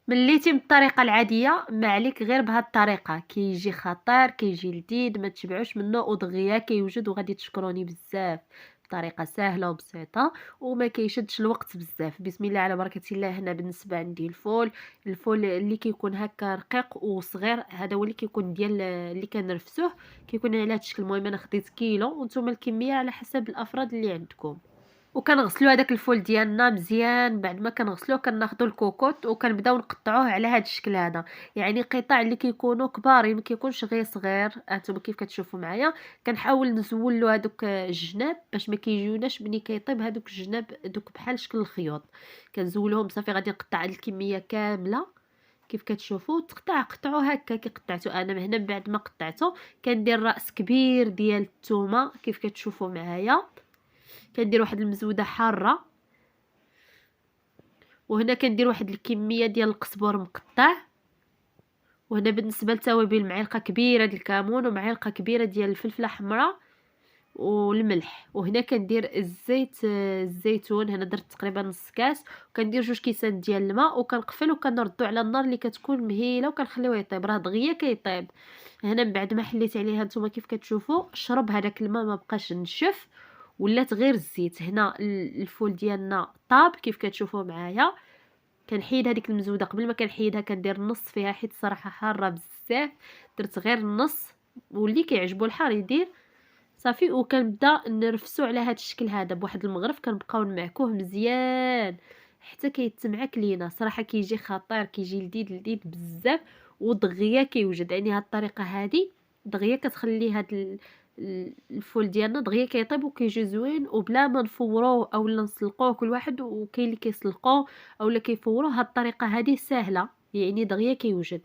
مليتي من الطريقه العاديه ما عليك غير بهاد الطريقه، كيجي خطير كيجي لذيذ، ما تشبعوش منه ودغيا كيوجد وغادي تشكروني بزاف. بطريقه سهله وبسيطه وما كيشدش الوقت بزاف. بسم الله على بركه الله. هنا بالنسبه عندي الفول اللي كيكون هكا رقيق وصغير، هذا هو اللي كيكون ديال اللي كنرفسوه، كيكون على هذا الشكل. المهم انا خديت كيلو وانتم الكميه على حسب الافراد اللي عندكم. وكنغسلوا هذاك الفول ديالنا مزيان. بعد ما كنغسلوه كناخذوا الكوكوط وكنبداو نقطعوه على هذا الشكل هذا، يعني قطع اللي كيكونوا كبار، ما كيكونش غير صغير. انتم كيف كتشوفوا معايا كنحاول نزول له هذوك الجناب باش ما كيجيوناش ملي كيطيب هذوك الجناب دوك بحال شكل الخيوط. كنزولهم صافي. غادي نقطع الكميه كامله كيف كتشوفوا. قطعوا هكا كي قطعتو انا. هنا بعد ما قطعته كندير راس كبير ديال الثومه كيف كتشوفوا معايا. كندير واحد المزوده حاره. وهنا كندير واحد الكميه ديال القزبر مقطع. وهنا بالنسبه للتوابل معلقه كبيره ديال الكمون ومعلقه كبيره ديال الفلفله حمراء والملح. وهنا كندير الزيتون. هنا درت تقريبا نص كاس. وكندير 2 كيسان ديال الماء وكنقفل وكنردو على النار اللي كتكون مهيله وكنخليوه يطيب. راه دغيا كيطيب. هنا من بعد ما حليت عليها نتوما كيف كتشوفوا شرب هذاك الماء، ما بقاش نشف ولات غير الزيت. هنا الفول ديالنا طاب كيف كتشوفوا معايا. كنحيد هذيك المزوده. قبل ما كنحيدها كندير نص فيها حيت صراحه حاره بزاف. درت غير النص واللي كيعجبو الحار يدير صافي. وكنبدا نرفسو على هذا الشكل هذا بواحد المغرف. كنبقاو نمعكوه مزيان حتى كيتمعك لينا. صراحه كيجي خطير كيجي لذيذ لذيذ بزاف ودغيا كيوجد. يعني هاد الطريقه هذه دغيا كتخلي هاد الفول ديالنا دغيا كيطيب وكيجي زوين وبلا ما نفوروه اولا نسلقوه. كل واحد وكاين اللي كيسلقوه اولا كيفوروه. هاد الطريقه هذه سهله يعني دغيا كيوجد.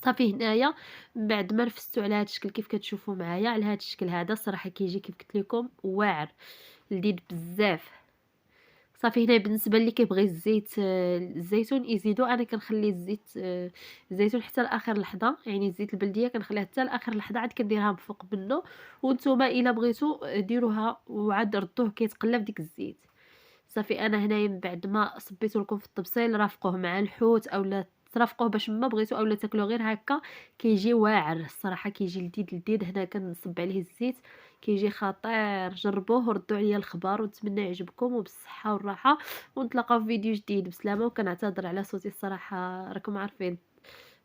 صافي هنايا من بعد ما رفستو على هذا الشكل كيف كتشوفوا معايا على هذا الشكل هذا. صراحه كيجي كيف قلت لكم واعر لذيذ بزاف. صافي هنا بالنسبه اللي كيبغي الزيت الزيتون يزيدو. انا كنخلي الزيتون حتى لاخر لحظه، يعني الزيت البلديه كنخليها حتى لاخر لحظه عاد كنديرها بفوق منه. وانتم الا بغيتو ديروها وعاد ردوه كيتقلى في ديك الزيت. صافي انا هنايا من بعد ما صبيتو لكم في الطبسيل رافقوه مع الحوت اولا ترافقوه باش ما بغيتو اولا تاكلوه غير هكا كيجي واعر. الصراحه كيجي لذيذ لذيذ. هنا كنصب عليه الزيت كيجي خطير. جربوه وردوا عليا الخبر ونتمنى يعجبكم وبالصحه والراحه. ونتلاقاو في فيديو جديد بسلامه. وكنعتذر على صوتي الصراحه راكم عارفين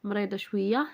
مريضه شويه.